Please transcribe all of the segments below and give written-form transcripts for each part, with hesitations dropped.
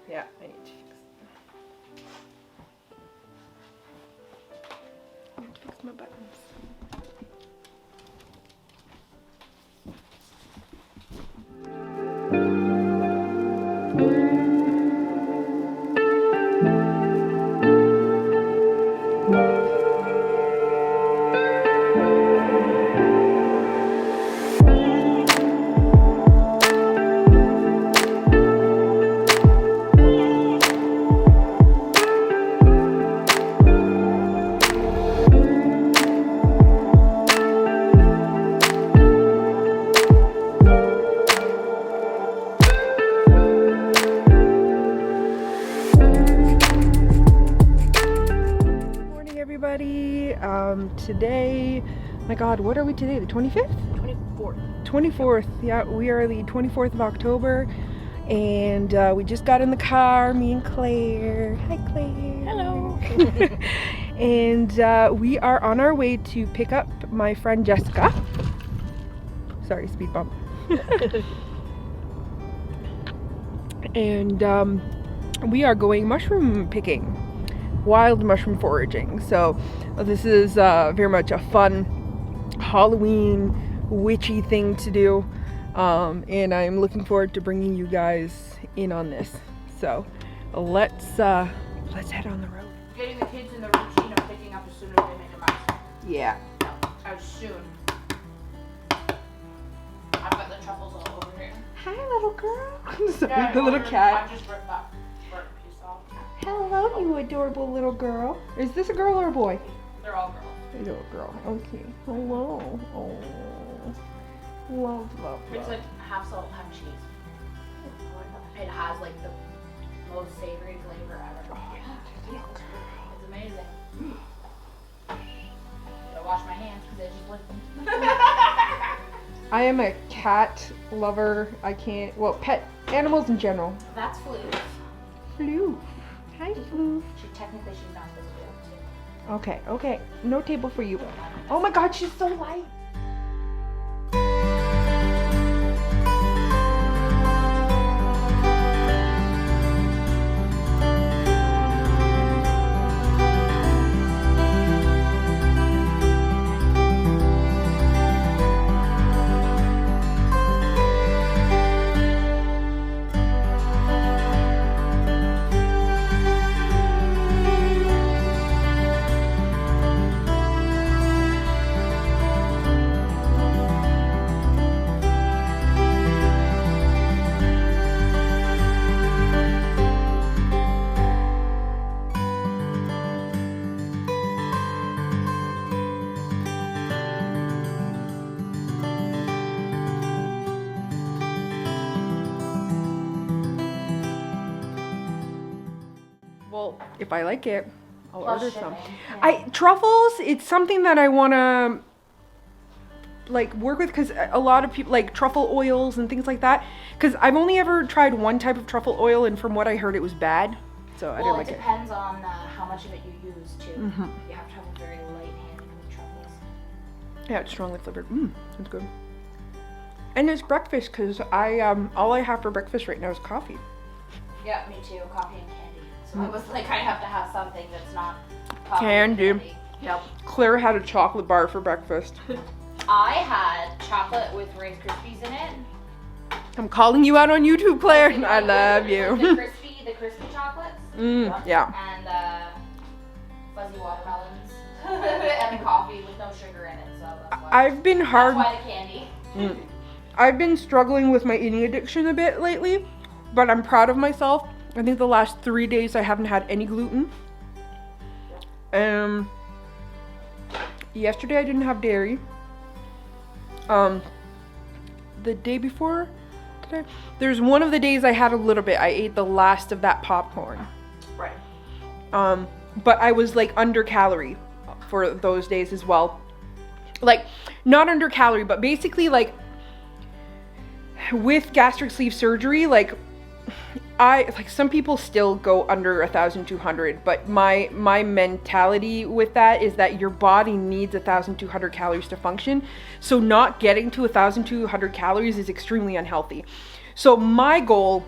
Yeah, I need to fix my buttons. Today, my God, what are we today? The 25th? 24th. 24th. Yeah, we are the 24th of October, and we just got in the car, me and Claire. Hi, Claire. Hello. And we are on our way to pick up my friend Jessika. Sorry, speed bump. And we are going mushroom picking. Wild mushroom foraging. So this is very much a fun Halloween witchy thing to do, and I'm looking forward to bringing you guys in on this. So let's head on the road. Getting the kids in the routine of picking up as soon as they make a mess. Yeah. As soon. I've got the truffles all over here. Hi, little girl. Sorry, Yeah, the little cat. I just ripped that piece off. Hello, you adorable little girl. Is this a girl or a boy? They're all girls. A little girl. Okay. Hello. Oh. Love. It's like half salt, half cheese. It has like the most savory flavor ever. Oh, It's amazing. I wash my hands because they just went. I am a cat lover. I can't. Well, pet animals in general. That's Floof. Floof. Hi, Floof. She's not supposed to be able to. Okay. No table for you. Oh my God, she's so light. if I like it, I'll Plus order shipping, some. yeah. Truffles, it's something that I want to like work with, because a lot of people like truffle oils and things like that, because I've only ever tried one type of truffle oil, and from what I heard it was bad, so I didn't like it depends on how much of it you use too. Mhm. You have to have a very light handling with truffles. Yeah, it's strongly flavored. It's good. And it's breakfast, because all I have for breakfast right now is coffee. Yeah, me too. Coffee and candy. So I was like, I have to have something that's not coffee and Candy. candy. Yep. Claire had a chocolate bar for breakfast. I had chocolate with Rice Krispies in it. I'm calling you out on YouTube, Claire. I love you. The crispy chocolates. Yeah. And fuzzy watermelons. And the coffee with no sugar in it. So that's why. I've been hard. That's why the candy. I've been struggling with my eating addiction a bit lately, but I'm proud of myself. I think the last 3 days I haven't had any gluten. Yesterday I didn't have dairy. The day before, there's one of the days I had a little bit. I ate the last of that popcorn. Right. But I was like under calorie for those days as well. Like, not under calorie, but basically like with gastric sleeve surgery, like some people still go under 1,200, but my mentality with that is that your body needs 1,200 calories to function. So not getting to 1,200 calories is extremely unhealthy. So my goal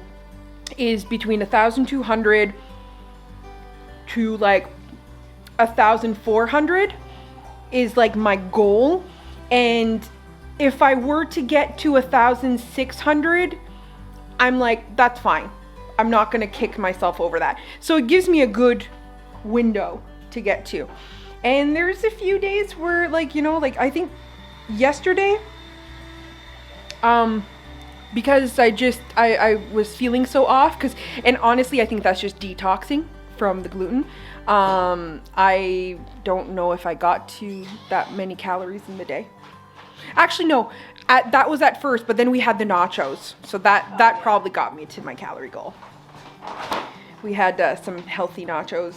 is between 1,200 to like 1,400 is like my goal. And if I were to get to 1,600, I'm like, that's fine. I'm not going to kick myself over that. So it gives me a good window to get to. And there's a few days where like, you know, like I think yesterday, because I was feeling so off, and honestly, I think that's just detoxing from the gluten. I don't know if I got to that many calories in the day. Actually, no, that was at first, but then we had the nachos. So that probably got me to my calorie goal. We had some healthy nachos.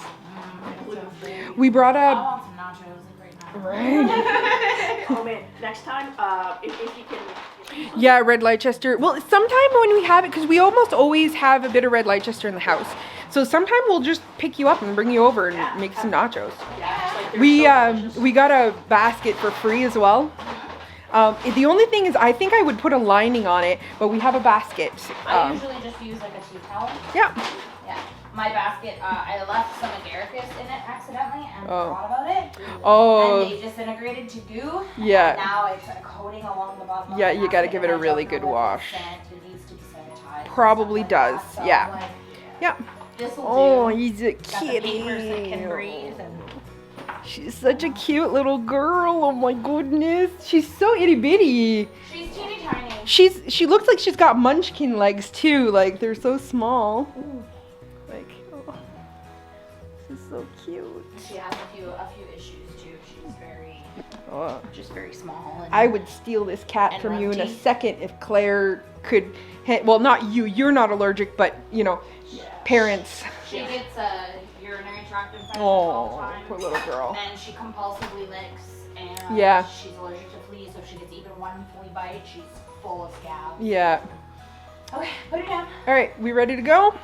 We brought I a... want some nachos right now. Right. Oh man, next time, if you can. Yeah, red Leicester. Well, sometime when we have it, because we almost always have a bit of red Leicester in the house. So sometime we'll just pick you up and bring you over and make some nachos. Yeah, it's like We got a basket for free as well. The only thing is, I think I would put a lining on it, but we have a basket. I usually just use like a tea towel. Yeah. Yeah. My basket, I left some agaricus in it accidentally and forgot about it. Oh. And they disintegrated to goo. Yeah. And now it's a coating along the bottom. Yeah, of the you gotta basket, give it a and I really don't know good if it's wash. scent, it needs to be sanitized. Probably and stuff like does, that, so yeah. I'm like, Yeah. this'll Oh, do. he's a Got the papers that can breathe kitty. and She's such a cute little girl. Oh my goodness. She's so itty bitty. she's teeny tiny. She looks like she's got munchkin legs too. Like they're so small. Like, oh, this is so cute. She has a few issues too. She's just very small. And I would steal this cat And from you in a runty. second if Claire could. Well, not you. You're not allergic, but you know, parents. She gets a urinary tract infection all Oh, the time. poor little girl. And she compulsively licks, and Yeah. she's allergic to fleas, so if she gets even one flea bite, she's full of scabs. Yeah. Okay, put it down. All right, we ready to go?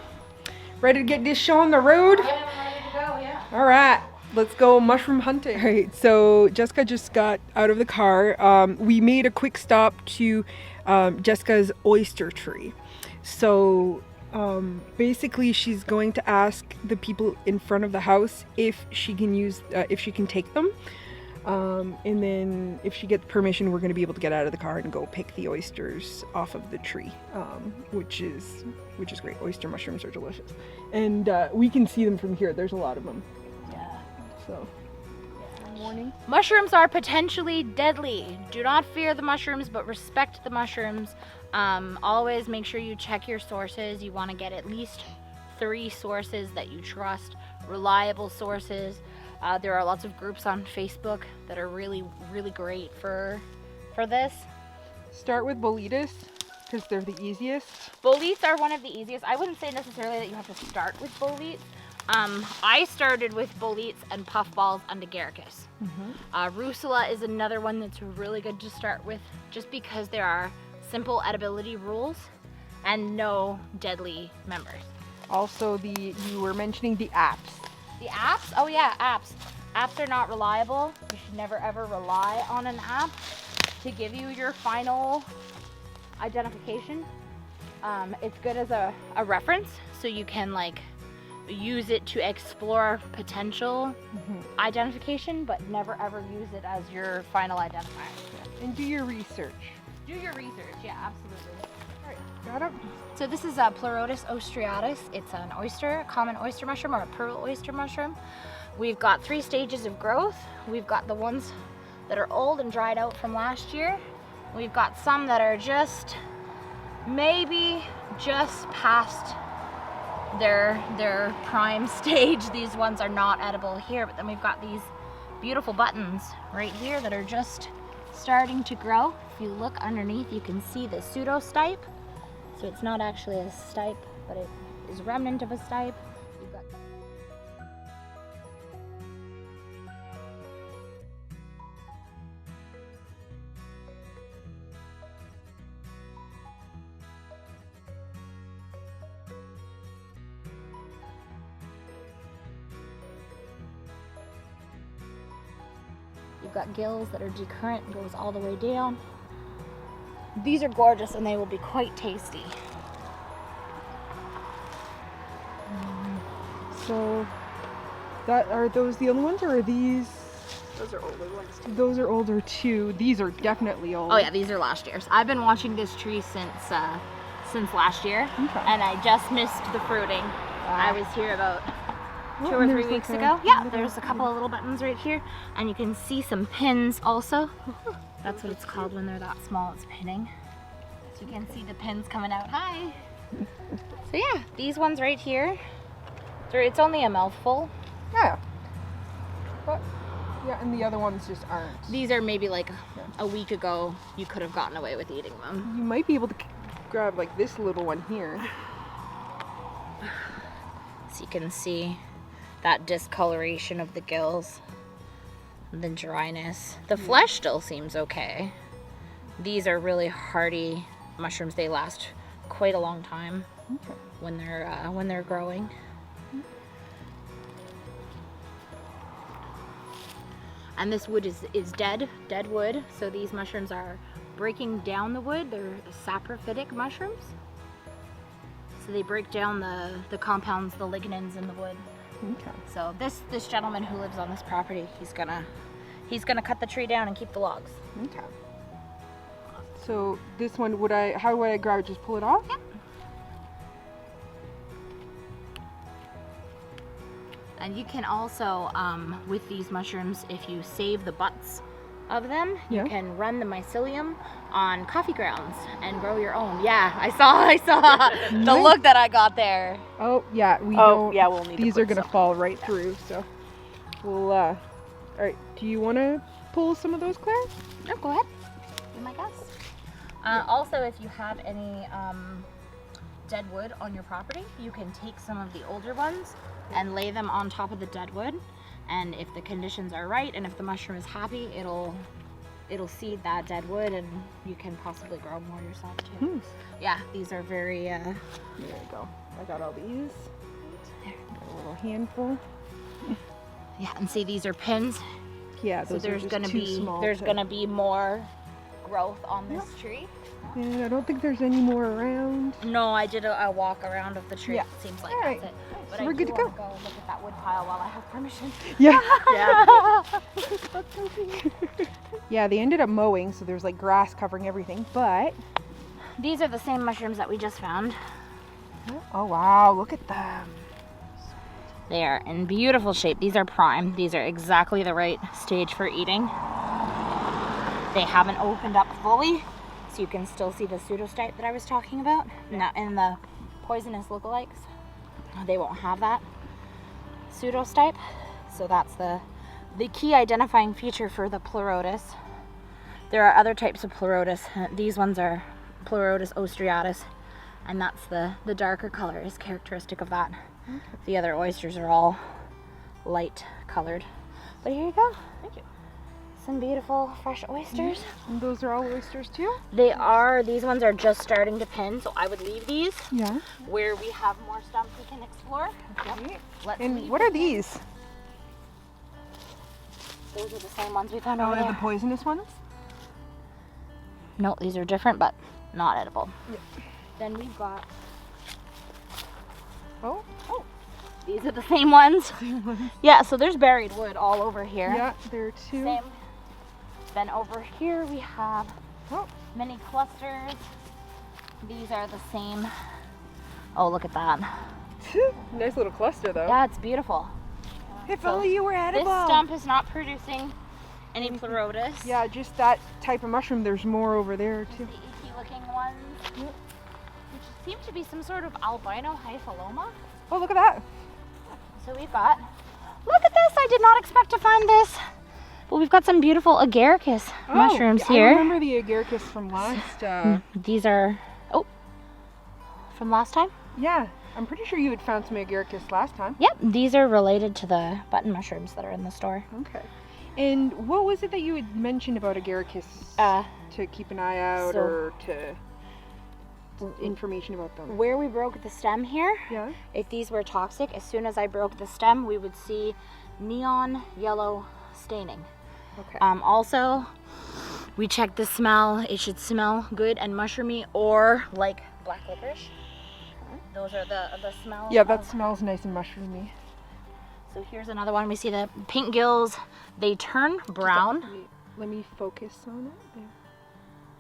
Ready to get this show on the road? Yeah, I'm ready to go, yeah. All right, let's go mushroom hunting. All right, so Jessica just got out of the car. We made a quick stop to Jessica's oyster tree. So basically she's going to ask the people in front of the house if she can take them. And then if she gets permission, we're going to be able to get out of the car and go pick the oysters off of the tree, which is great. Oyster mushrooms are delicious. And we can see them from here. There's a lot of them. Yeah. So, morning. Mushrooms are potentially deadly. Do not fear the mushrooms, but respect the mushrooms. Always make sure you check your sources. You want to get at least 3 sources that you trust, reliable sources. There are lots of groups on Facebook that are really, really great for this. Start with bolitas because they're the easiest. Boletes are one of the easiest. I wouldn't say necessarily that you have to start with boletes, I started with boletes and puffballs and agaricus. Rusula is another one that's really good to start with, just because there are simple edibility rules and no deadly members. Also, you were mentioning the apps. The apps? Oh yeah, apps. Apps are not reliable. You should never ever rely on an app to give you your final identification. It's good as a reference, so you can like use it to explore potential identification, but never ever use it as your final identifier. And do your research. Do your research, yeah, absolutely. All right, got it. So this is a Pleurotus ostriatus. It's an oyster, common oyster mushroom, or a pearl oyster mushroom. We've got 3 stages of growth. We've got the ones that are old and dried out from last year. We've got some that are just maybe just past their prime stage. These ones are not edible here, but then we've got these beautiful buttons right here that are just starting to grow. If you look underneath, you can see the pseudostipe. So it's not actually a stipe, but it is a remnant of a stipe. You've got gills that are decurrent and goes all the way down. These are gorgeous and they will be quite tasty. So, are those the only ones, or are these? Those are older ones too. Those are older too. These are definitely old. Oh yeah, these are last year's. I've been watching this tree since last year, Okay. and I just missed the fruiting. I was here about 2 or 3 weeks ago. Yeah, there's a couple of little buttons right here, and you can see some pins also. That's what it's called when they're that small, it's pinning. So you can see the pins coming out. Hi! So yeah, these ones right here, it's only a mouthful. Yeah. But yeah, and the other ones just aren't. These are maybe like a week ago, you could have gotten away with eating them. You might be able to grab like this little one here. So you can see that discoloration of the gills, the dryness. The flesh still seems okay. These are really hardy mushrooms. They last quite a long time when they're growing. And this wood is dead wood. So these mushrooms are breaking down the wood. They're saprophytic mushrooms. So they break down the compounds, the lignins in the wood. Okay. So this gentleman who lives on this property, he's gonna cut the tree down and keep the logs. Okay. So this one, how would I grab it? Just pull it off? Yeah. And you can also, with these mushrooms, if you save the butts of them, Yeah. you can run the mycelium on coffee grounds and grow your own. Yeah, I saw the look that I got there. Oh yeah, we'll need these to are put gonna some. fall right through. So we'll. All right. Do you want to pull some of those, Claire? No, go ahead. Be my guest. Also, if you have any dead wood on your property, you can take some of the older ones and lay them on top of the dead wood. And if the conditions are right, and if the mushroom is happy, it'll seed that dead wood, and you can possibly grow more yourself too. Yeah, these are very. There you go. I got all these. There. Got a little handful. Yeah, and see, these are pins. Yeah, So those are there's just gonna too be small. gonna be more growth on this tree. And I don't think there's any more around. No, I did a walk around of the tree. Yeah. It seems like All right. that's it. But So I we're good do to wanna go look at that wood pile while I have permission. Yeah. Yeah. Yeah, they ended up mowing, so there's like grass covering everything. But These are the same mushrooms that we just found. oh wow, look at them. They are in beautiful shape. These are prime. These are exactly the right stage for eating. They haven't opened up fully, so you can still see the pseudostipe that I was talking about. Now, in the poisonous lookalikes, they won't have that pseudostipe. So that's the key identifying feature for the Pleurotus. There are other types of Pleurotus. These ones are Pleurotus ostriatus, and that's the darker color is characteristic of that. The other oysters are all light colored. But here you go. Thank you. Some beautiful fresh oysters. And those are all oysters too? They are, these ones are just starting to pin, so I would leave these Yeah. where we have more stumps we can explore. Okay. Let's And leave what are them. these? Those are the same ones we found Oh, over they're there. the poisonous ones? No, these are different, but not edible. Yep. Then we've got, Oh. these are the same ones. Yeah, so there's buried wood all over here. Yeah, there too. Same. Then over here we have Oh. many clusters. These are the same. Oh, look at that. Nice little cluster though. Yeah, it's beautiful. If So only you were This edible. stump is not producing any pleurotus. Yeah, just that type of mushroom. There's more over there The too. icky looking ones. Yep. Which seem to be some sort of albino hyphaloma. Oh, look at that. So we've got, look at this, I did not expect to find this. But we've got some beautiful agaricus mushrooms I here. remember the agaricus from last. These are, oh, from last time? Yeah, I'm pretty sure you had found some agaricus last time. Yep, these are related to the button mushrooms that are in the store. Okay. And what was it that you had mentioned about agaricus to keep an eye out so- or to information about them? Where we broke the stem here, Yeah. if these were toxic, as soon as I broke the stem, we would see neon yellow staining. Okay. Also, we checked the smell. It should smell good and mushroomy or like black licorice. Those are the smells. Yeah, that smells nice and mushroomy. So here's another one. We see the pink gills. They turn brown. Let me focus on it. There.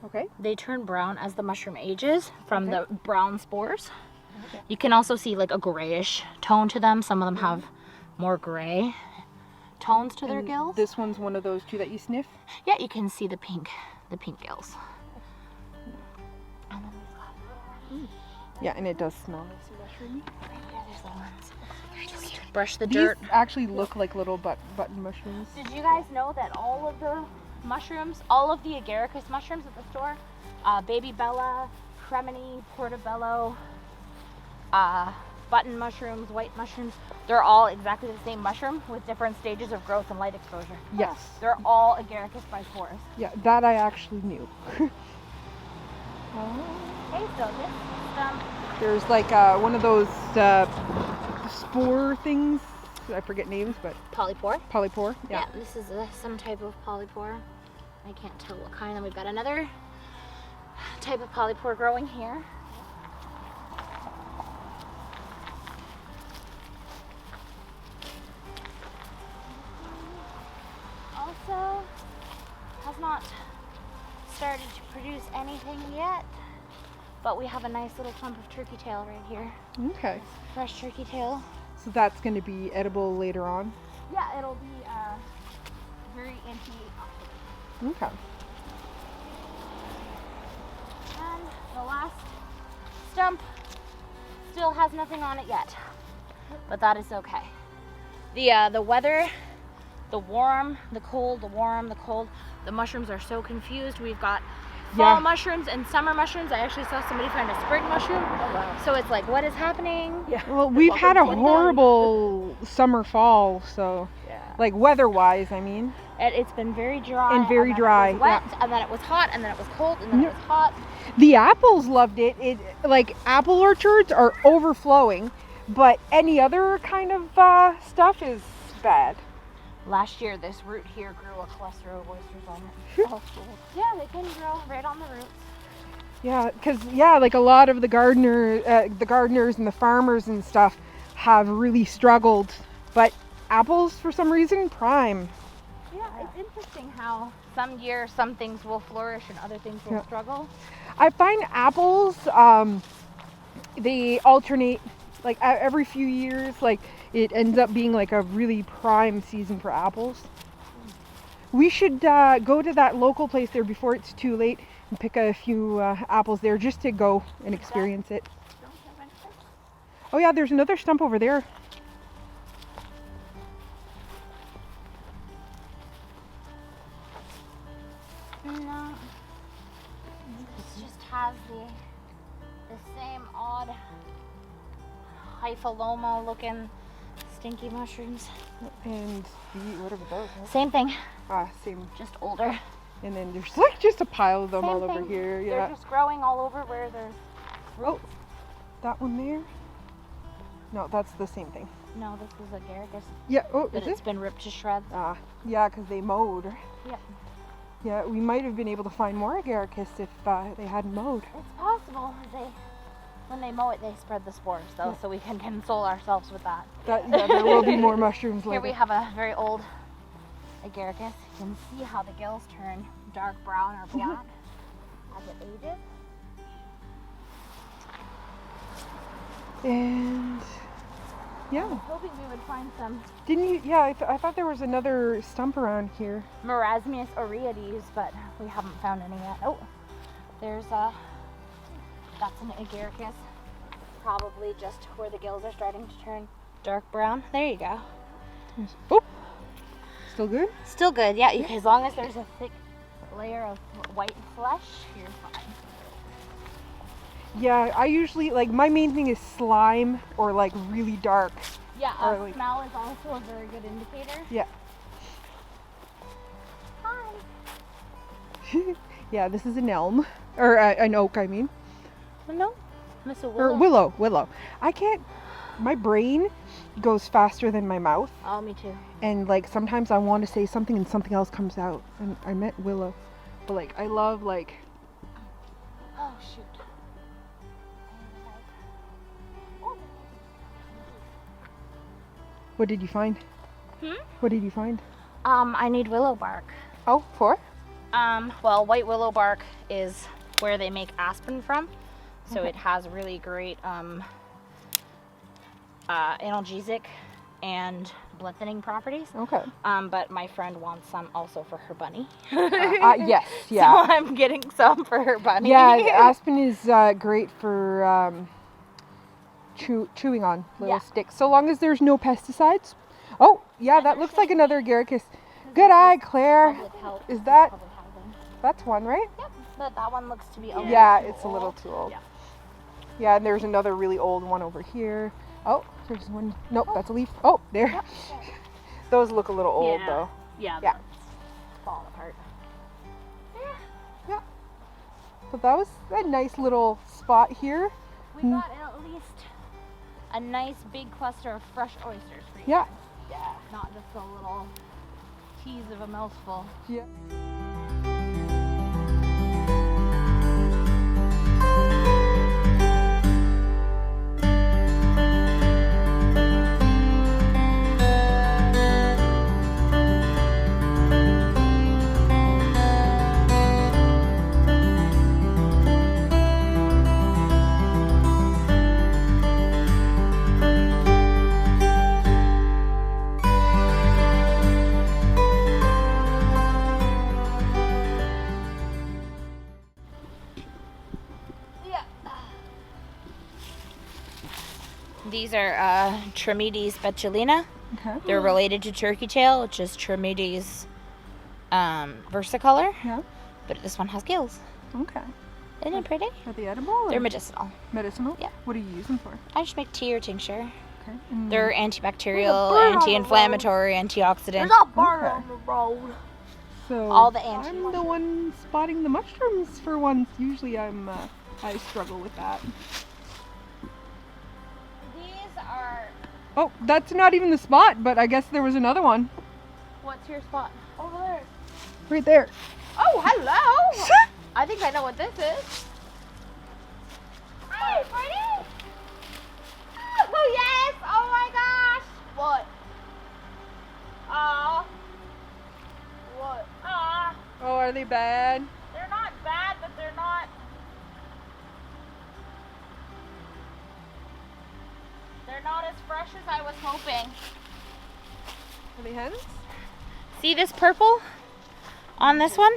Okay. They turn brown as the mushroom ages from Okay. the brown spores. Okay. You can also see like a grayish tone to them. Some of them have more gray tones to their And gills. This one's one of those two that you sniff. Yeah, you can see the pink gills. And then we've got Yeah, and it does smell nice and mushroomy. there's the ones. Just brush the These dirt. actually look like little button mushrooms. Did you guys know that all of the mushrooms, all of the agaricus mushrooms at the store, baby bella, cremini, portobello, button mushrooms, white mushrooms, they're all exactly the same mushroom with different stages of growth and light exposure. Yes. They're all agaricus bisporus. Yeah, that I actually knew. Okay, so this stump, There's like one of those spore things. I forget names, but polypore. polypore. Yeah, this is some type of polypore. I can't tell what kind. And we've got another type of polypore growing here. Also, has not started to produce anything yet, but we have a nice little clump of turkey tail right here. Okay. Fresh turkey tail. So that's going to be edible later on. Yeah, it'll be very antioxidant. Okay. And the last stump still has nothing on it yet, but that is okay. The weather, the warm, the cold, the warm, the cold, the mushrooms are so confused. We've got fall mushrooms and summer mushrooms. I actually saw somebody find a spring mushroom. Oh, wow. So it's like, what is happening? Yeah. Well, we've had a Welcome to the horrible summer fall, so Yeah. like weather-wise, I mean. It's been very dry. And very then dry, It was wet, and then it was hot, and then it was cold, and then it was hot. The apples loved it. It like apple orchards are overflowing, but any other kind of stuff is bad. Last year, this root here grew a cluster of oysters on it. Oh, cool. Yeah, they can grow right on the roots. Yeah, because like a lot of the gardeners and the farmers and stuff have really struggled, but apples for some reason prime. Yeah, it's interesting how some years some things will flourish and other things will struggle. I find apples, they alternate like every few years. Like it ends up being like a really prime season for apples. We should go to that local place there before it's too late and pick a few apples there just to go and experience it. Oh yeah, there's another stump over there. No, this just has the same odd hyphaloma looking stinky mushrooms. And what are those? Huh? Same thing, Same. just older. And then there's like just a pile of them Same all over thing. here. They're Yeah. just growing all over where there's Oh, that one there. No, that's the same thing. No, this is agaricus, Yeah. Oh, but is it's it? been ripped to shreds. Yeah, because they mowed. Yep. Yeah, we might have been able to find more agaricus if they hadn't mowed. It's possible. When they mow it, they spread the spores, though, so we can console ourselves with that. Yeah, there will be more mushrooms later. Here we have a very old agaricus. You can see how the gills turn dark brown or black as it ages. And yeah, I was hoping we would find some didn't you? Yeah, I thought there was another stump around here. Marasmius aureodes, but we haven't found any yet. Oh, there's that's an agaricus. Probably just where the gills are starting to turn dark brown. There you go. Oh, still good? Still good, yeah. As long as there's a thick layer of white flesh, you're fine. Yeah, I usually like my main thing is slime or like really dark. Yeah, Or like- smell is also a very good indicator. Yeah. Hi. Yeah, this is an elm or an oak. I mean, No, Miss or Willow. willow. I can't. My brain goes faster than my mouth, Oh, me too. and like sometimes I want to say something and something else comes out. And I meant willow, but like I love like. Oh shoot. What did you find? What did you find? I need willow bark. Oh, for? Well, white willow bark is where they make aspen from, so it has really great analgesic and blood thinning properties. Okay. But my friend wants some also for her bunny. Yes. So Yeah. I'm getting some for her bunny. Yeah. Aspen is great for chewing on little Yeah. sticks, so long as there's no pesticides. Oh, yeah, that looks like another agaricus. Good eye, Claire. Probably help. Is that? Probably have them. That's one, right? Yep. But that one looks to be a little Yeah, too it's a little old. too old. Yeah. Yeah, and there's another really old one over here. Oh, there's one. Nope, that's a leaf. Oh, there. Yep. Those look a little old Yeah. though. Yeah. Yeah. That's falling apart. Yeah. But that was a nice little spot here. We got at least a nice big cluster of fresh oysters for you. Yeah. Yeah. Not just a little tease of a mouthful. Yeah. These are Trimides spatulina. Okay. They're related to turkey tail, which is Trimides versicolor. Yeah. But this one has gills. Okay. Isn't it pretty? Are they edible? Or They're medicinal. medicinal? Yeah. What do you use them for? I just make tea or tincture. Okay. And They're There's antibacterial, a bird on the anti-inflammatory, antioxidant. There's a bird Okay. on the road. so all the I'm the one spotting the mushrooms for once. Usually I struggle with that. These are. Oh, that's not even the spot, but I guess there was another one What's your spot? Over there. right there. Oh, hello! I think I know what this is. Hi, Freddie! Oh, yes! Oh my gosh! What? What? Oh, are they bad? They're not bad, but they're not. They're not as fresh as I was hoping. Are they hens? See this purple on this one?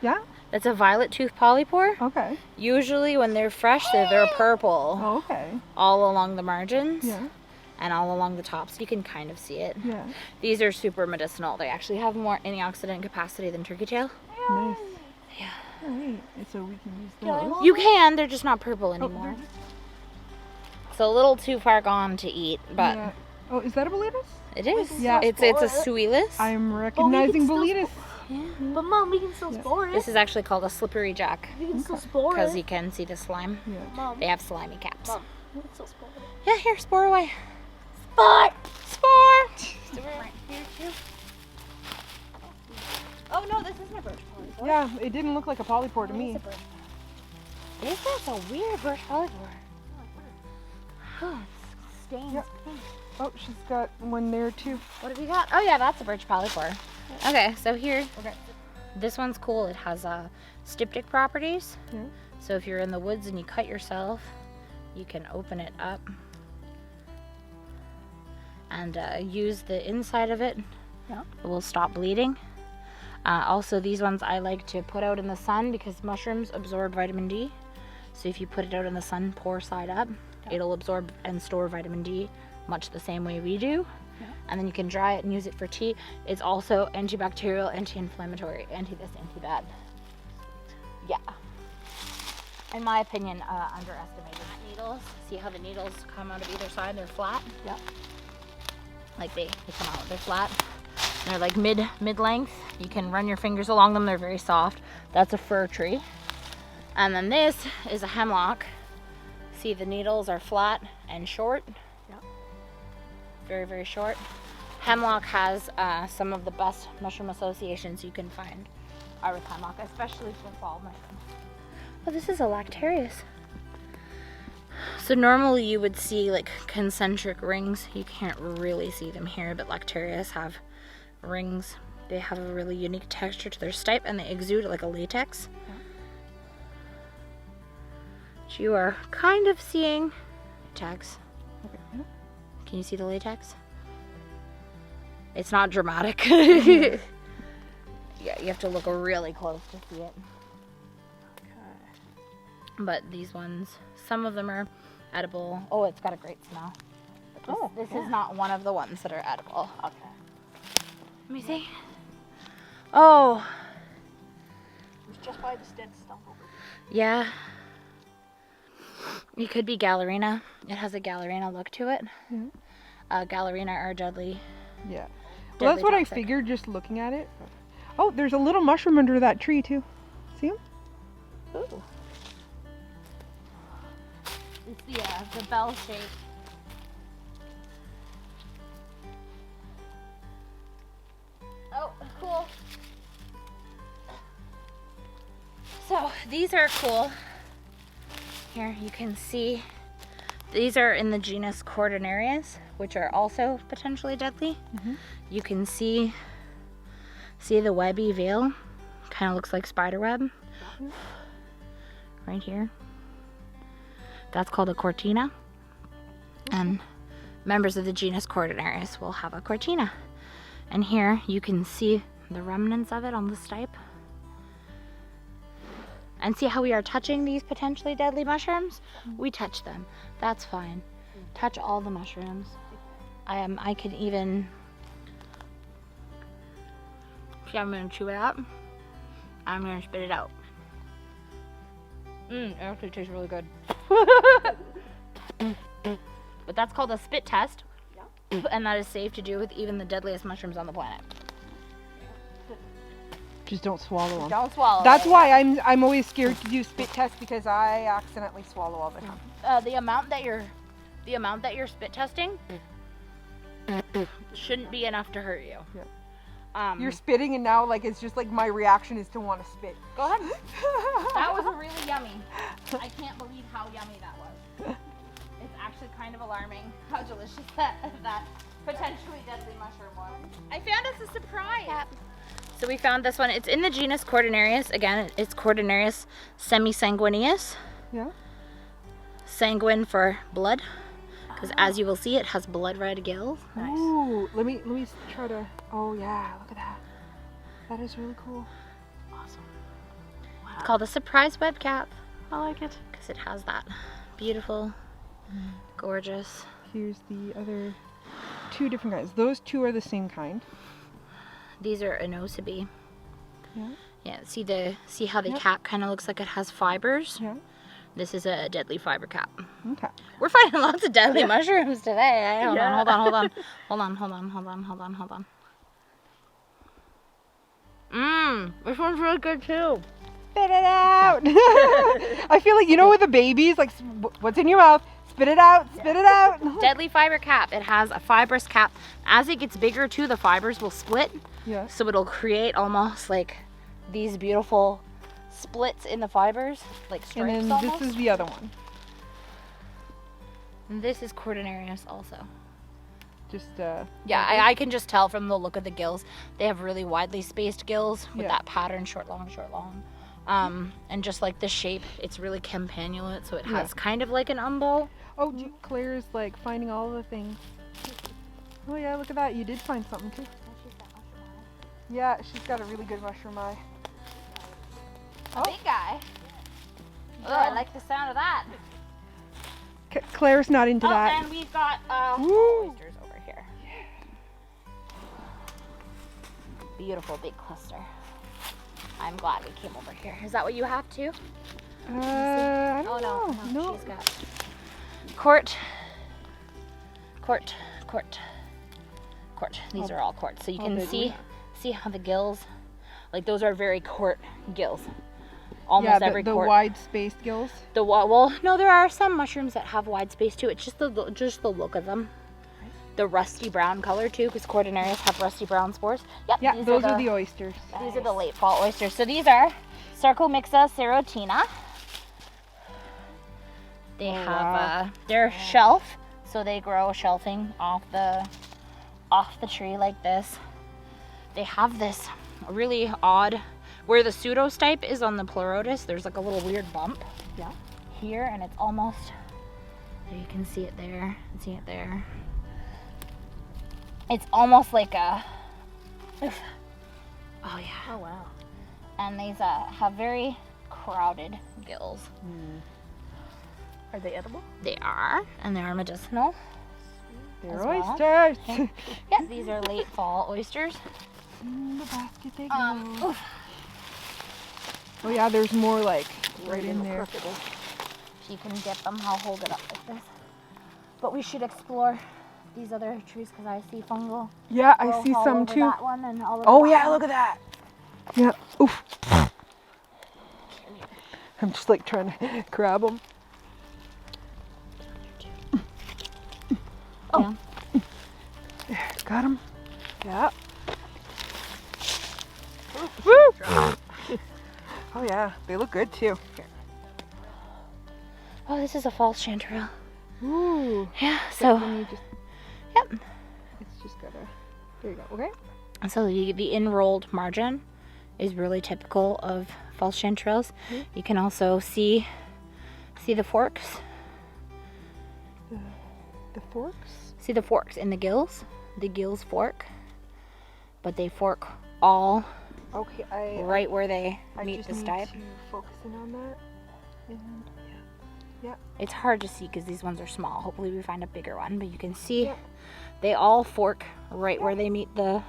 Yeah. That's a violet tooth polypore. Okay. Usually when they're fresh, they're purple Oh, okay. all along the margins Yeah. and all along the tops. You can kind of see it. Yeah. These are super medicinal. They actually have more antioxidant capacity than turkey tail. Nice. Yeah. All right. So we can use those. You can, they're just not purple anymore. It's a little too far gone to eat, but Yeah. Oh, is that a boletus? it is. Yeah. It's a suilus. I'm recognizing still boletus. But Mom, we can still spore it. This is actually called a slippery jack We can still spore because it. you can see the slime. Yeah. Mom, They have slimy caps. Mom, we can still spore it. Yeah, here, spore away. Spore! Spore! Right here too. Oh no, this isn't a birch polypore. Yeah, it didn't look like a polypore to me. This is a weird birch polypore. Oh, it's stains Yep. pink. Oh, she's got one there too. What have we got? Oh yeah, that's a birch polypore. Okay, so here, Okay. this one's cool. It has styptic properties. Yeah. So if you're in the woods and you cut yourself, you can open it up and use the inside of it. Yeah. It will stop bleeding. Also, these ones I like to put out in the sun because mushrooms absorb vitamin D. So if you put it out in the sun, pour side up, it'll absorb and store vitamin D much the same way we do. Yeah. And then you can dry it and use it for tea. It's also antibacterial, anti-inflammatory, anti-this, anti-that. Yeah. In my opinion, underestimated needles. See how the needles come out of either side? They're flat. Yeah. Like they come out, they're flat. They're like mid-length. You can run your fingers along them. They're very soft. That's a fir tree. And then this is a hemlock. See, the needles are flat and short. Yeah. Very, very short. Hemlock has some of the best mushroom associations you can find are with hemlock, especially for fall mushrooms. Oh, this is a lactarius. So normally you would see like concentric rings. You can't really see them here, but lactarius have rings. They have a really unique texture to their stipe and they exude like a latex. Yeah. Which you are kind of seeing latex. Okay. Can you see the latex? It's not dramatic. Yeah, you have to look really close to see it. But these ones, some of them are edible. Oh, it's got a great smell. But this is not one of the ones that are edible. Okay. Let me see. Oh, It's just by the dead stump over yeah. It could be Gallerina. It has a Gallerina look to it. Mhm. Gallerina are deadly. Yeah. Well, that's Deadly what I toxic. figured just looking at it. Oh, there's a little mushroom under that tree too. See him? Ooh. It's the bell shape. Oh, cool. So these are cool. Here you can see these are in the genus Cordonarius, which are also potentially deadly. Mhm. You can see the webby veil, kind of looks like spider web right here. That's called a cortina, and members of the genus Cordonarius will have a cortina. And here you can see the remnants of it on the stipe. And see how we are touching these potentially deadly mushrooms? We touch them. That's fine. Touch all the mushrooms. I could even, see, I'm gonna chew it up. I'm gonna spit it out. It actually tastes really good. But that's called a spit test. Yeah. And that is safe to do with even the deadliest mushrooms on the planet. Just don't swallow them. Don't swallow. That's it. why I'm always scared to do spit tests because I accidentally swallow all the time. The amount that you're spit testing shouldn't be enough to hurt you. Yeah. You're spitting and now like it's just like my reaction is to want to spit. Go ahead. That was really yummy. I can't believe how yummy that was. It's actually kind of alarming how delicious that potentially deadly mushroom was. I found us a surprise. So we found this one. It's in the genus Cordonarius. Again, it's Cordonarius semisanguineus. Yeah. Sanguine for blood, because as you will see, it has blood red gills. Ooh, let me try to. Oh yeah, look at that. That is really cool. Awesome. It's called a surprise web cap I like it. because it has that beautiful, gorgeous. Here's the other two different kinds. Those two are the same kind. These are Inocebi. Yeah. Yeah. See how the Yep. cap kind of looks like it has fibers. Yeah. This is a deadly fiber cap. Okay. We're finding lots of deadly mushrooms today. Hold Yeah. on. This one's really good too. Spit it out. I feel like, you know, with the babies, like, what's in your mouth? Spit it out. Spit it out. Deadly fiber cap. It has a fibrous cap. As it gets bigger too, the fibers will split. Yes. So it'll create almost like these beautiful splits in the fibers, like stripes And then almost. this is the other one. And this is Cordonarius also. Just, Yeah, I can just tell from the look of the gills. They have really widely spaced gills with Yeah. that pattern, short, long, short, long. And just like the shape, it's really campanulate, so it has Yeah. kind of like an umbo. oh, Claire's like finding all the things. Oh yeah, look at that. You did find something too. Yeah, she's got a really good mushroom eye. A big guy. Oh, I like the sound of that. Claire's not into Oh, that. and we've got Woo. oysters over here. Beautiful big cluster. I'm glad we came over here. Is that what you have too? I Oh don't know. no, she's got court. These are all court. So you Oh, can big see how the gills, like those are very court gills. Almost Yeah, every the court. wide spaced gills. Well, no, there are some mushrooms that have wide space too. It's just the look of them. The rusty brown color too, because Cordonarius have rusty brown spores. Yep, Yeah, these those are the oysters. these are the late fall oysters. So these are Sarcomixa serotina. They Oh, have wow. they're shelf, so they grow shelving off the tree like this. They have this really odd, where the pseudostype is on the pleurotus, there's like a little weird bump. Yeah. Here, and it's almost, you can see it there, and see it there. It's almost like a, oh yeah. Oh wow. And these have very crowded gills. Are they edible? They are, and they are medicinal. They're As well. oysters. Okay. Yeah, these are late fall oysters. In the basket they go. Oof. Oh yeah, there's more like right in there. If you can get them, I'll hold it up like this. But we should explore these other trees because I see fungal. Yeah, I growth see all some over too. That one and all over Oh that yeah, one. look at that. Yeah. Oof. I'm just like trying to grab them. Oh. There, got them. Yeah. Woo! Oh yeah, they look good too. Oh, this is a false chanterelle. Ooh. Yeah. Then So. you just, Yep. it's just gotta. There you go. Okay. So the enrolled margin is really typical of false chanterelles. You can also see the forks. The forks. See the forks in the gills. The gills fork, but they fork all Okay, I right where they I meet just the need stipe. to focus in on that. And It's hard to see because these ones are small. Hopefully we find a bigger one, but you can see Yeah. they all fork right where they meet the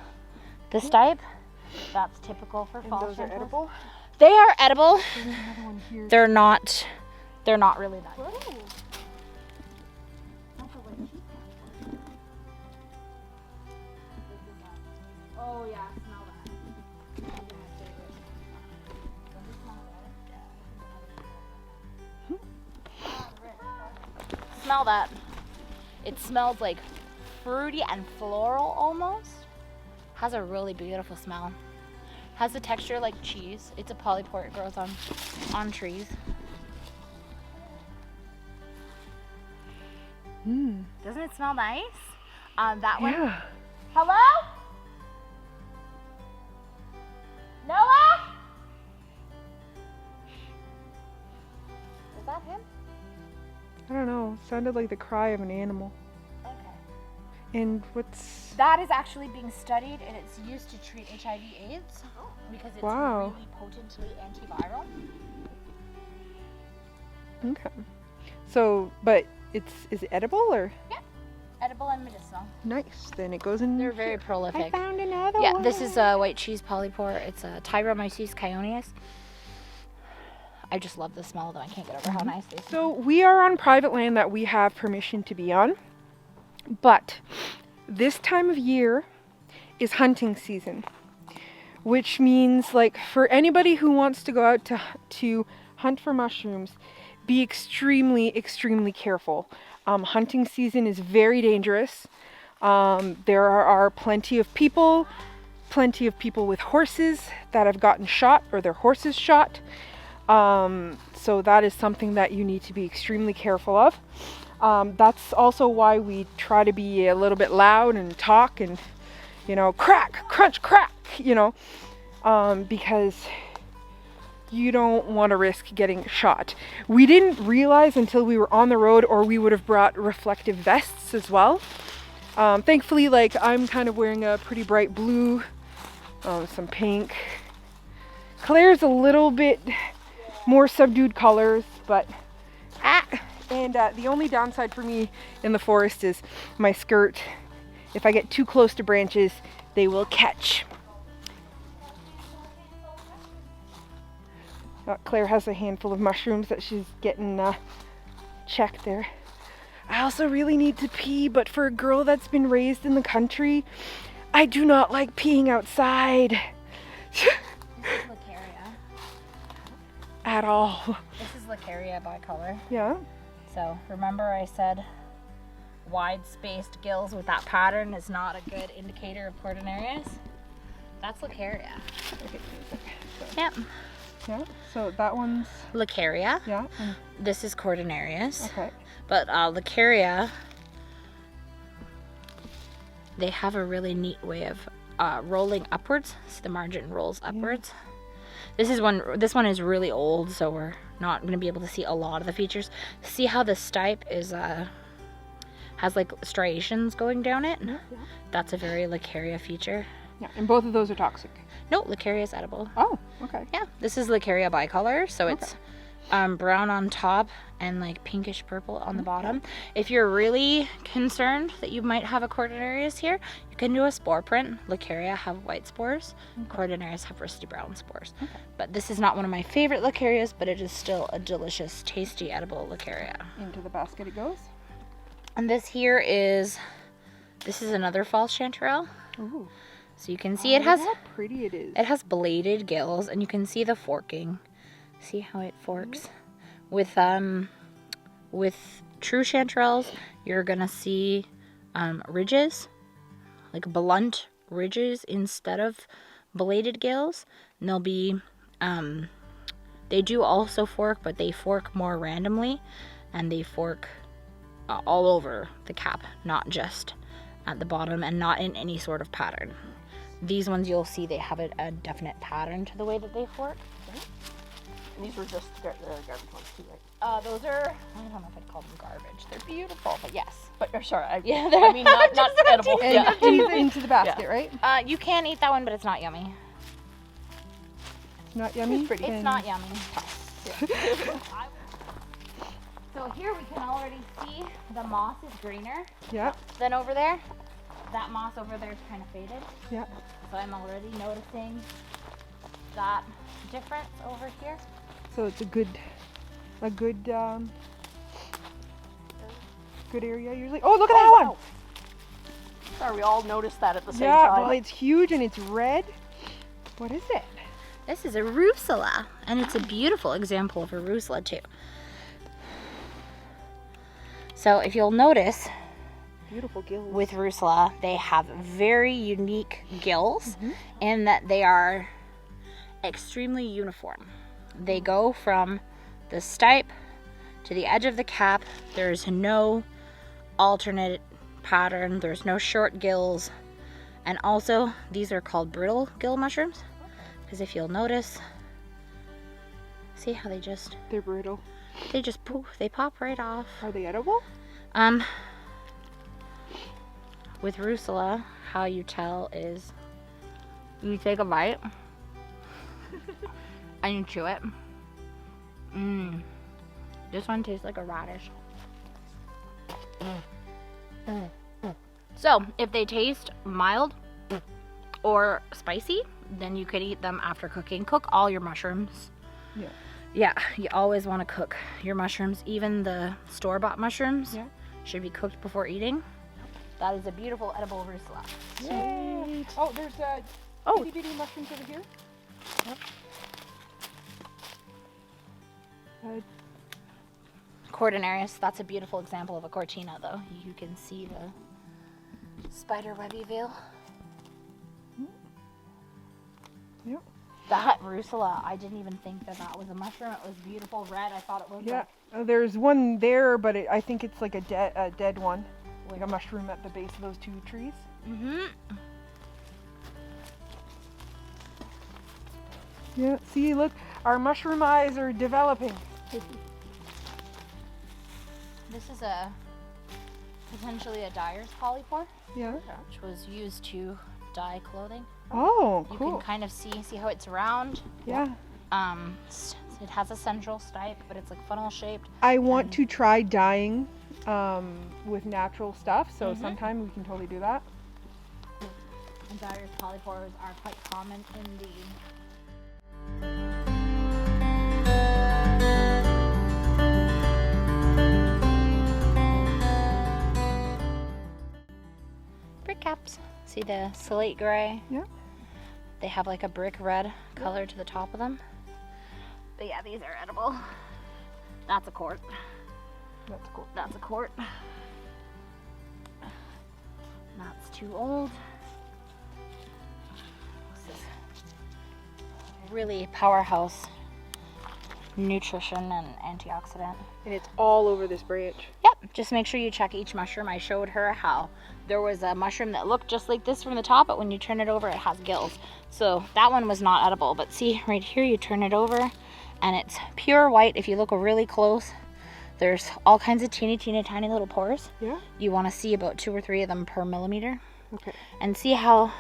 stipe. That's typical for and false those are chanterelles. edible. They are edible. There's another one here. They're not really that good. Oh yeah, smell that. Smell that. It smells like fruity and floral almost. Has a really beautiful smell. Has a texture like cheese. It's a polypore. It grows on trees. Doesn't it smell nice? That one. Yeah. Hello? Noah? Is that him? I don't know. Sounded like the cry of an animal. Okay. And what's? That is actually being studied and it's used to treat HIV/AIDS because it's Wow. really potently antiviral. Okay. So, but is it edible or? Edible and medicinal. Nice. Then it goes in. They're very here. I prolific. found another Yeah, one. this is a white cheese polypore. It's a Tyromyces chioneus. I just love the smell, though. I can't get over how nice they smell. So we are on private land that we have permission to be on, but this time of year is hunting season, which means like for anybody who wants to go out to hunt for mushrooms, be extremely careful. Hunting season is very dangerous. There are plenty of people with horses that have gotten shot or their horses shot. So that is something that you need to be extremely careful of. That's also why we try to be a little bit loud and talk and, you know, crack, crunch, crack, you know, because you don't want to risk getting shot. We didn't realize until we were on the road, or we would have brought reflective vests as well. Thankfully, like, I'm kind of wearing a pretty bright blue, some pink. Claire's a little bit more subdued colors, but and the only downside for me in the forest is my skirt. If I get too close to branches, they will catch. Claire has a handful of mushrooms that she's getting checked there. I also really need to pee, but for a girl that's been raised in the country, I do not like peeing outside. This is Lacaria. At all. This is Lacaria bicolor. Yeah. So remember I said wide-spaced gills with that pattern is not a good indicator of cordonarius? That's Lacaria. Okay. Yep. Yeah. So that one's Lacaria. yeah. This is cordonarius. Okay. But Lacaria, they have a really neat way of rolling upwards. So the margin rolls upwards. This one is really old, so we're not going to be able to see a lot of the features. See how the stipe is has like striations going down it? Yeah. That's a very Lacaria feature. Yeah, and both of those are toxic. No, Lacaria is edible. Oh, okay. Yeah, this is Lacaria bicolor, so it's brown on top and like pinkish purple on the bottom. If you're really concerned that you might have a cordonarius here, you can do a spore print. Lacaria have white spores, cordonarius have rusty brown spores. But this is not one of my favorite Lacarias, but it is still a delicious, tasty, edible Lacaria. Into the basket it goes. And this is another false chanterelle. Ooh. So you can see it has how pretty it is. It has bladed gills, and you can see the forking. See how it forks? With true chanterelles, you're gonna see ridges, like blunt ridges instead of bladed gills. And they'll be they do also fork, but they fork more randomly, and they fork all over the cap, not just at the bottom, and not in any sort of pattern. These ones you'll see they have a definite pattern to the way that they fork. And these were just the garbage ones too, right? Those are, I don't know if I'd call them garbage. They're beautiful, but yes. But sorry, I they're mean not edible. And Yeah. into the basket, right? You can eat that one, but it's not yummy. It's not yummy? It's pretty. It's not yummy. So here we can already see the moss is greener Yeah. than over there. That moss over there is kind of faded. Yeah. So I'm already noticing that difference over here. So it's a good area usually. Oh, look at that one! Sorry, we all noticed that at the same Yeah, time. well, it's huge and it's red. What is it? This is a rusula, and it's a beautiful example of a rusula too. So if you'll notice, Beautiful gills. with rusula, they have very unique gills in that they are extremely uniform. They go from the stipe to the edge of the cap. There's no alternate pattern. There's no short gills. And also, these are called brittle gill mushrooms, because if you'll notice, see how They're brittle. they just poof, they pop right off. Are they edible? With rusula, how you tell is you take a bite and you chew it. This one tastes like a radish. So if they taste mild or spicy, then you could eat them after cooking. Cook all your mushrooms. Yeah. Yeah, you always want to cook your mushrooms. Even the store-bought mushrooms should be cooked before eating. That is a beautiful edible rusula. Yay. Oh, there's itty bitty mushrooms over here. Yep. Cordonarius, that's a beautiful example of a cortina though. You can see the spider webby veil. Yep. That rusula, I didn't even think that that was a mushroom. It was beautiful red. I thought it was. Yeah, there's one there, but I think it's like a dead one, like a mushroom at the base of those 2 trees. Yeah, see, look, our mushroom eyes are developing. This is potentially a dyer's polypore. Yeah. Which was used to dye clothing. Oh, You cool. can kind of see how it's round. Yeah. It has a central stipe, but it's like funnel shaped. I want to try dyeing with natural stuff, so sometime we can totally do that. And dyer's polypores are quite common in the brick caps. See the slate gray? Yeah. They have like a brick red color to the top of them. But yeah, these are edible. That's a quart. That's cool. That's a quart. That's too old. This is really powerhouse nutrition and antioxidant. And it's all over this branch. Yep, just make sure you check each mushroom. I showed her how there was a mushroom that looked just like this from the top, but when you turn it over, it has gills. So that one was not edible, but see right here, you turn it over and it's pure white. If you look really close, there's all kinds of teeny tiny little pores. Yeah. You want to see about 2 or 3 of them per millimeter. Okay. And see how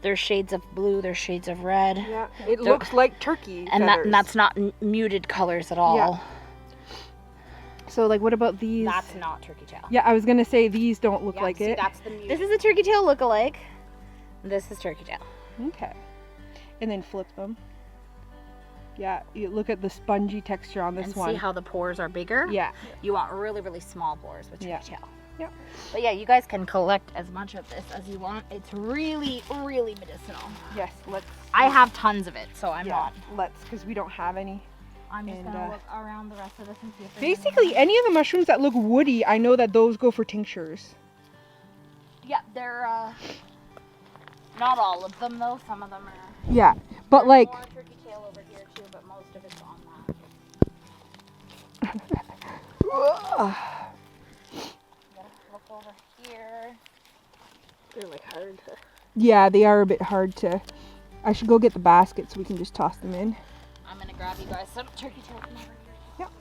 there's shades of blue, there's shades of red. Yeah, it looks like turkey And feathers. that's not muted colors at all. Yeah. So like, what about these? That's not turkey tail. Yeah, I was gonna say these don't look Yeah, like see, it. that's the muted. This is a turkey tail lookalike. This is turkey tail. Okay. And then flip them. Yeah, you look at the spongy texture on this And one. see how the pores are bigger? Yeah. You want really small pores with turkey Yeah. tail. Yep. But yeah, you guys can collect as much of this as you want. It's really medicinal. Yes, let's. I have tons of it, so I'm yeah, not. let's, because we don't have any. I'm just And, gonna look around the rest of this and see if there's Basically, any of the mushrooms that look woody, I know that those go for tinctures. Yeah, they're not all of them though. Some of them are. Yeah, but There's like. more turkey tail over here too, but most of it's on that. Look over here. They're like hard to. Yeah, they are a bit hard to. I should go get the basket so we can just toss them in. I'm gonna grab you guys some turkey tail from over here. Yep.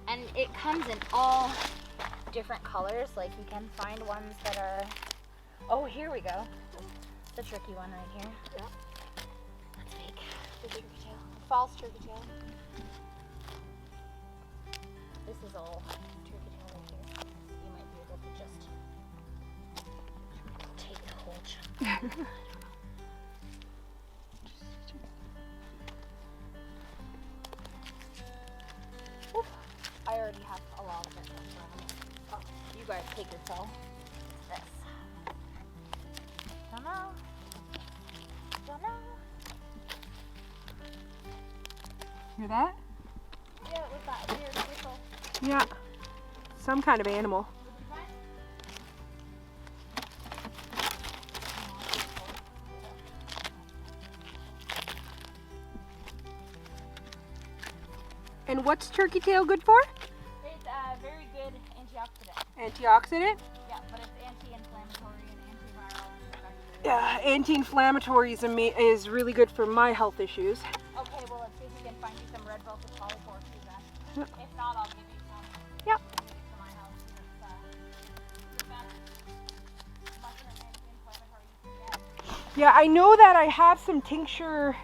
And it comes in all different colors. Like you can find ones that are. Oh, here we go. The tricky one right here. Yeah. That's fake. The turkey tail. False turkey tail. This is all turkey tail right here. You might be able to just take the whole chunk. Oof. I already have a lot of it. Oh, you guys take your fill. This. Don't know. Don't know. Hear that? Yeah, it was that weird whistle. Yeah. Some kind of animal. What did you find? And what's turkey tail good for? It's a very good antioxidant. Antioxidant? Yeah, but it's anti-inflammatory and antiviral. And Yeah, anti-inflammatory is really good for my health issues. okay, well let's see if we can find you some red velvet polypore too then. Yep. If not, I'll give you some. Yep. To my house. It's the best mushroom anti-inflammatory you can get. Yeah, I know that I have some tincture,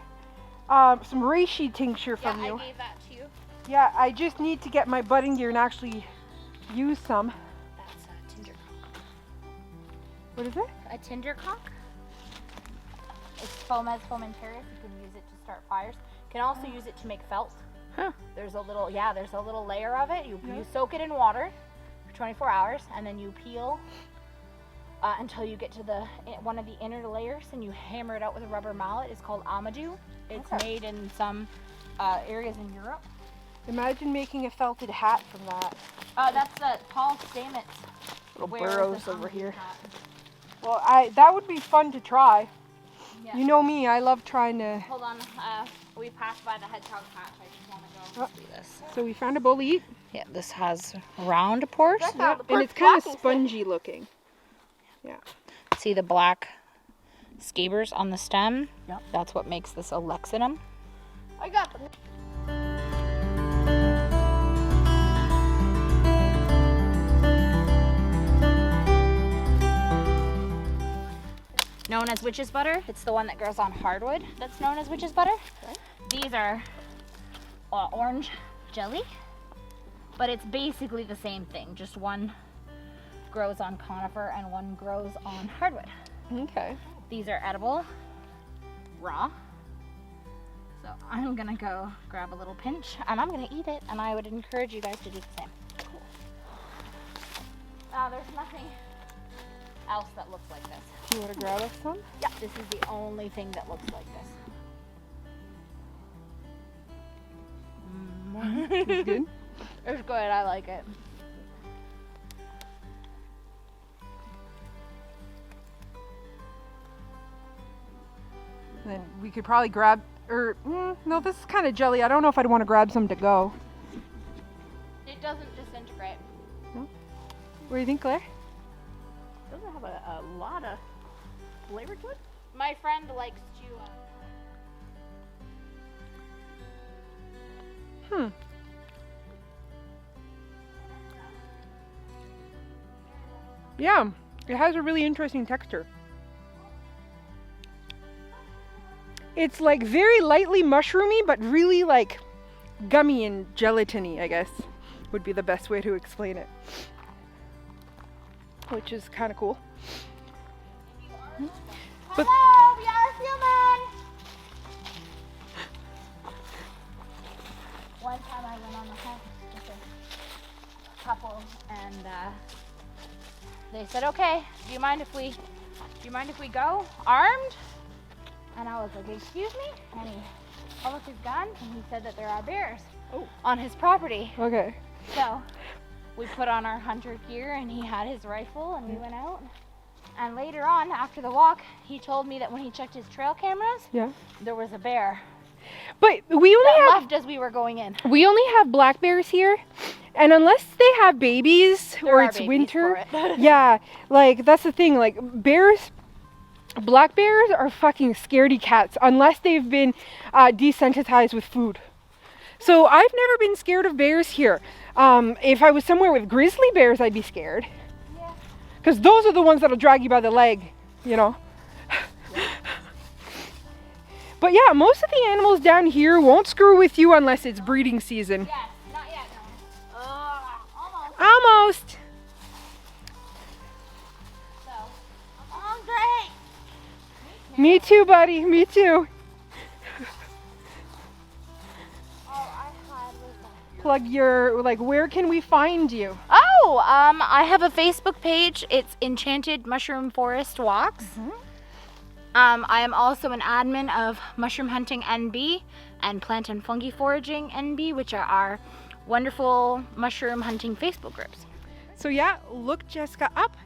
some reishi tincture from Yeah, you. I gave that to you. Yeah, I just need to get my budding gear and actually use some. That's a tindercock. What is it? A tindercock? It's Fomes fomentarius. You can use it to start fires. You can also use it to make felt. Huh. There's a little layer of it. You soak it in water for 24 hours, and then you peel until you get to one of the inner layers, and you hammer it out with a rubber mallet. It's called amadou. It's made in some areas in Europe. Imagine making a felted hat from that. That's Paul Stamets. Little burrows over here. Well, that would be fun to try. Yeah. You know me, I love trying to. Hold on, we passed by the hedgehog patch. I just want to go see this. So we found a bolete. Yeah, this has round pores. Yep. And it's kind of spongy looking. Yeah. See the black scabers on the stem? Yep. That's what makes this alexinum. I got them. Known as witch's butter. It's the one that grows on hardwood that's known as witch's butter. Okay. These are orange jelly, but it's basically the same thing. Just one grows on conifer and one grows on hardwood. Okay. These are edible, raw. So I'm gonna go grab a little pinch and I'm gonna eat it, and I would encourage you guys to do the same. Cool. There's nothing else that looks like this. You want to grab us some? Yeah, this is the only thing that looks like this. It's good. It's good, I like it. Then we could probably grab, no, this is kind of jelly. I don't know if I'd want to grab some to go. It doesn't disintegrate. No? What do you think, Claire? Doesn't have a lot of flavor to it. My friend likes to. Yeah, it has a really interesting texture. It's like very lightly mushroomy, but really like gummy and gelatiny, I guess, would be the best way to explain it. Which is kind of cool. But Hello, we are human! One time I went on a hunt with a couple, and they said, "Okay, do you mind if we go armed?" And I was like, "Excuse me?" And he pulled up his gun, and he said that there are bears on his property. okay. So we put on our hunter gear, and he had his rifle, and we went out. And later on, after the walk, he told me that when he checked his trail cameras, there was a bear But we that left as we were going in. only have black bears here, and unless they have babies or it's winter, yeah, like that's the thing. Like black bears are fucking scaredy cats unless they've been desensitized with food. So I've never been scared of bears here. If I was somewhere with grizzly bears, I'd be scared. Yeah. Because those are the ones that'll drag you by the leg, you know. But yeah, most of the animals down here won't screw with you unless it's breeding season. Yes, not yet, no. Almost. Almost. So, I'm hungry. Me too, buddy. Me too. Plug your, like, where can we find you? Oh, I have a Facebook page. It's Enchanted Mushroom Forest Walks. I am also an admin of Mushroom Hunting NB and Plant and Fungi Foraging NB, which are our wonderful mushroom hunting Facebook groups. So yeah, look Jessica up.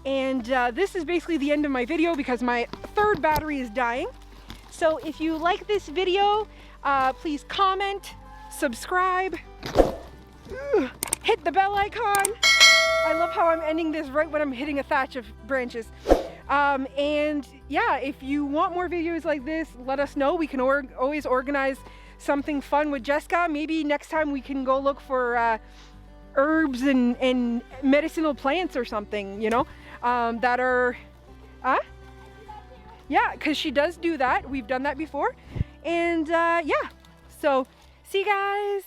And this is basically the end of my video because my third battery is dying. So if you like this video, please comment, subscribe, hit the bell icon. I love how I'm ending this right when I'm hitting a thatch of branches. And yeah, if you want more videos like this, let us know. We can always organize something fun with Jessica. Maybe next time we can go look for herbs and medicinal plants or something, you know, that are, yeah, because she does do that. We've done that before. And yeah, so see you guys.